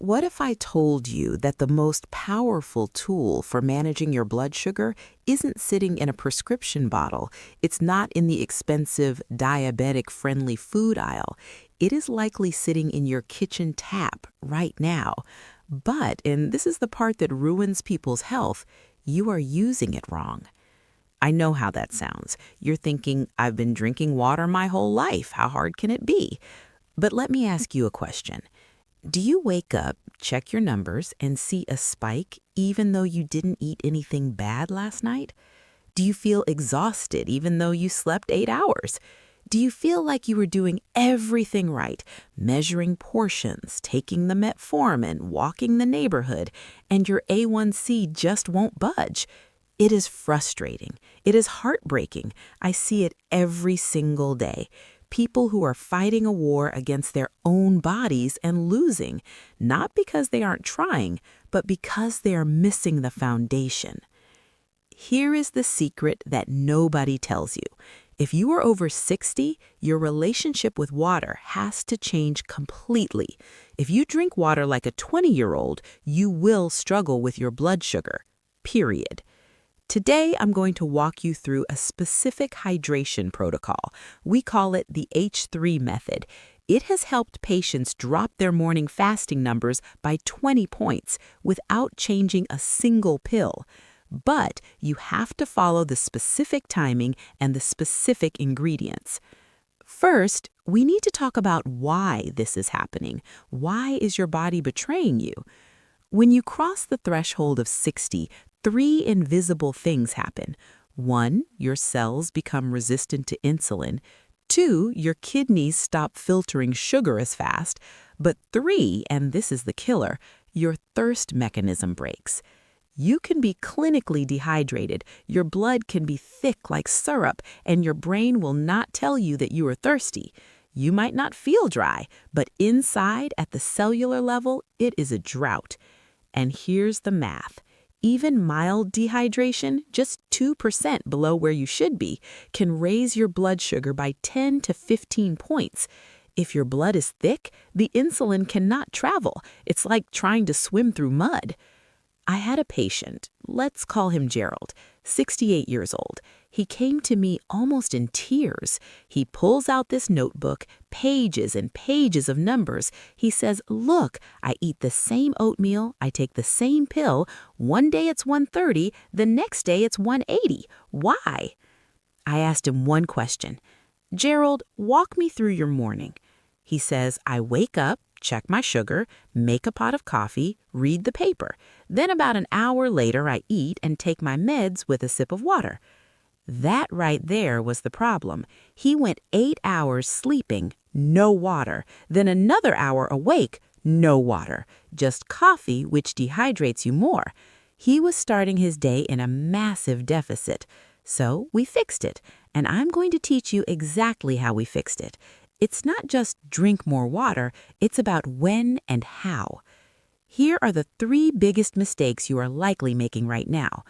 What if I told you that the most powerful tool for managing your blood sugar isn't sitting in a prescription bottle? It's not in the expensive, diabetic-friendly food aisle. It is likely sitting in your kitchen tap right now. But, and this is the part that ruins people's health, you are using it wrong. I know how that sounds. You're thinking, I've been drinking water my whole life. How hard can it be? But let me ask you a question. Do you wake up, check your numbers, and see a spike even though you didn't eat anything bad last night? Do you feel exhausted even though you slept 8 hours? Do you feel like you were doing everything right, measuring portions, taking the metformin, walking the neighborhood, and your A1C just won't budge? It is frustrating. It is heartbreaking. I see it every single day. People who are fighting a war against their own bodies and losing, not because they aren't trying, but because they are missing the foundation. Here is the secret that nobody tells you. If you are over 60, your relationship with water has to change completely. If you drink water like a 20-year-old, you will struggle with your blood sugar, period. Today, I'm going to walk you through a specific hydration protocol. We call it the H3 method. It has helped patients drop their morning fasting numbers by 20 points without changing a single pill. But you have to follow the specific timing and the specific ingredients. First, we need to talk about why this is happening. Why is your body betraying you? When you cross the threshold of 60, 3 invisible things happen. 1, your cells become resistant to insulin. 2, your kidneys stop filtering sugar as fast. But 3, and this is the killer, your thirst mechanism breaks. You can be clinically dehydrated, your blood can be thick like syrup, and your brain will not tell you that you are thirsty. You might not feel dry, but inside, at the cellular level, it is a drought. And here's the math. Even mild dehydration, just 2% below where you should be, can raise your blood sugar by 10 to 15 points. If your blood is thick, the insulin cannot travel. It's like trying to swim through mud. I had a patient, let's call him Gerald, 68 years old. He came to me almost in tears. He pulls out this notebook, pages and pages of numbers. He says, look, I eat the same oatmeal, I take the same pill. One day it's 130, the next day it's 180. Why? I asked him one question. Gerald, walk me through your morning. He says, I wake up, check my sugar, make a pot of coffee, read the paper. Then about an hour later, I eat and take my meds with a sip of water. That right there was the problem. He went 8 hours sleeping, no water, then another hour awake, no water, just coffee, which dehydrates you more. He was starting his day in a massive deficit. So we fixed it, and I'm going to teach you exactly how we fixed it. It's not just drink more water, it's about when and how. Here are the 3 biggest mistakes you are likely making right now.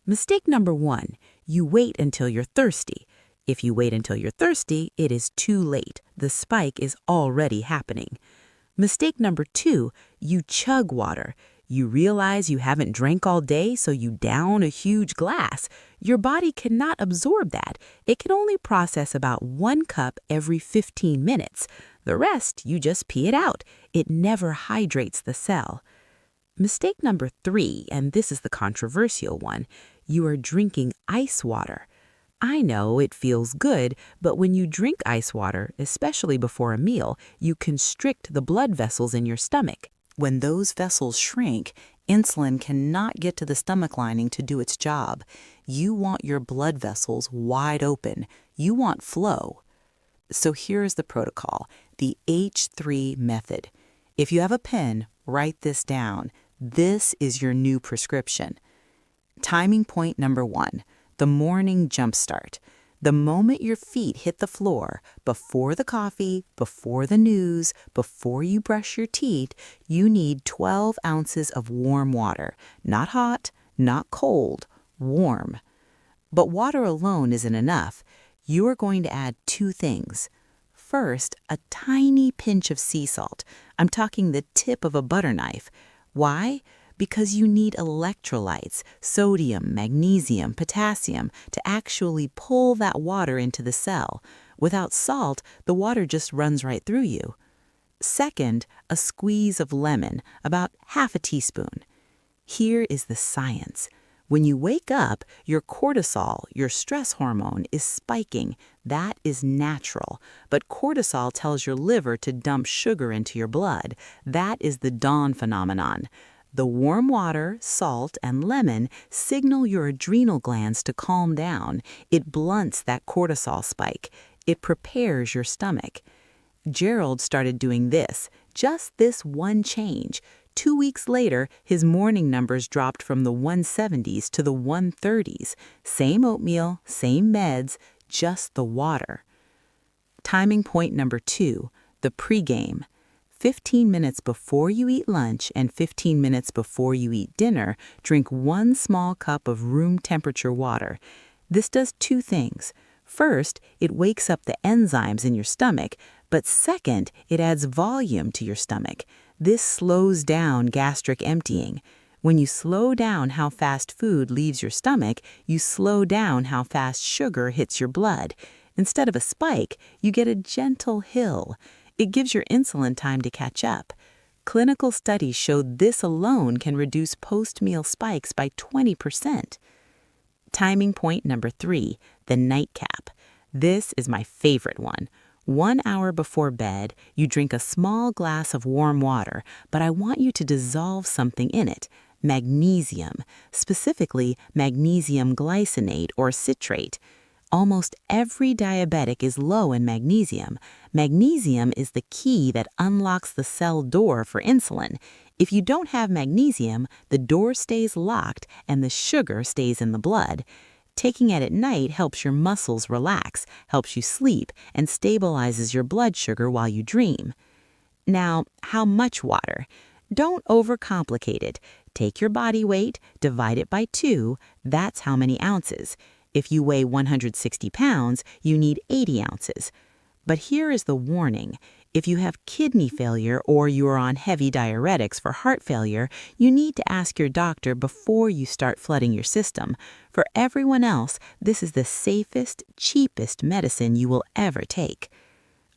Mistake number 1, you wait until you're thirsty. If you wait until you're thirsty, it is too late. The spike is already happening. Mistake number 2, you chug water. You realize you haven't drank all day, so you down a huge glass. Your body cannot absorb that. It can only process about 1 cup every 15 minutes. The rest, you just pee it out. It never hydrates the cell. Mistake number 3, and this is the controversial one, you are drinking ice water. I know it feels good, but when you drink ice water, especially before a meal, you constrict the blood vessels in your stomach. When those vessels shrink, insulin cannot get to the stomach lining to do its job. You want your blood vessels wide open. You want flow. So here's the protocol, the H3 method. If you have a pen, write this down. This is your new prescription. Timing point number 1, the morning jumpstart. The moment your feet hit the floor, before the coffee, before the news, before you brush your teeth, you need 12 ounces of warm water. Not hot, not cold, warm. But water alone isn't enough. You are going to add 2 things. First, a tiny pinch of sea salt. I'm talking the tip of a butter knife. Why? Because you need electrolytes, sodium, magnesium, potassium, to actually pull that water into the cell. Without salt, the water just runs right through you. Second, a squeeze of lemon, about half a teaspoon. Here is the science. When you wake up, your cortisol, your stress hormone, is spiking. That is natural. But cortisol tells your liver to dump sugar into your blood. That is the dawn phenomenon. The warm water, salt, and lemon signal your adrenal glands to calm down. It blunts that cortisol spike. It prepares your stomach. Gerald started doing this, just this one change. 2 weeks later, his morning numbers dropped from the 170s to the 130s. Same oatmeal, same meds, just the water. Timing point number 2, the pregame. 15 minutes before you eat lunch and 15 minutes before you eat dinner, drink 1 small cup of room temperature water. This does 2 things. First, it wakes up the enzymes in your stomach, but second, it adds volume to your stomach. This slows down gastric emptying. When you slow down how fast food leaves your stomach, you slow down how fast sugar hits your blood. Instead of a spike, you get a gentle hill. It gives your insulin time to catch up. Clinical studies showed this alone can reduce post-meal spikes by 20%. Timing point number 3, the nightcap. This is my favorite one. 1 hour before bed, you drink a small glass of warm water, but I want you to dissolve something in it, magnesium, specifically magnesium glycinate or citrate. Almost every diabetic is low in magnesium. Magnesium is the key that unlocks the cell door for insulin. If you don't have magnesium, the door stays locked and the sugar stays in the blood. Taking it at night helps your muscles relax, helps you sleep, and stabilizes your blood sugar while you dream. Now, how much water? Don't overcomplicate it. Take your body weight, divide it by 2, that's how many ounces. If you weigh 160 pounds, you need 80 ounces. But here is the warning. If you have kidney failure or you are on heavy diuretics for heart failure, you need to ask your doctor before you start flooding your system. For everyone else, this is the safest, cheapest medicine you will ever take.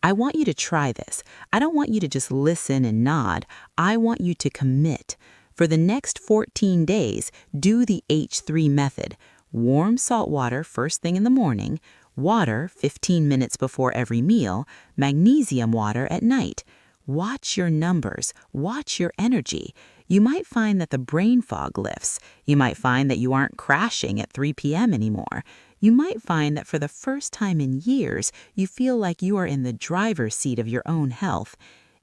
I want you to try this. I don't want you to just listen and nod. I want you to commit. For the next 14 days, do the H3 method. Warm salt water first thing in the morning, water 15 minutes before every meal, magnesium water at night. Watch your numbers, watch your energy. You might find that the brain fog lifts. You might find that you aren't crashing at 3 p.m. anymore. You might find that for the first time in years, you feel like you are in the driver's seat of your own health.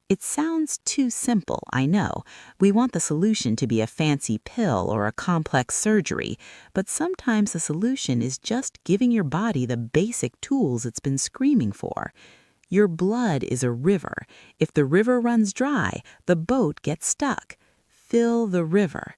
It sounds too simple, I know. We want the solution to be a fancy pill or a complex surgery, but sometimes the solution is just giving your body the basic tools it's been screaming for. Your blood is a river. If the river runs dry, the boat gets stuck. Fill the river.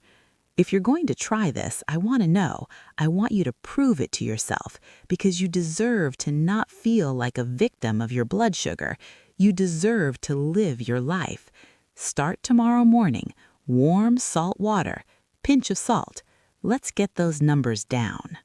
If you're going to try this, I want to know. I want you to prove it to yourself because you deserve to not feel like a victim of your blood sugar. You deserve to live your life. Start tomorrow morning. Warm salt water. Pinch of salt. Let's get those numbers down.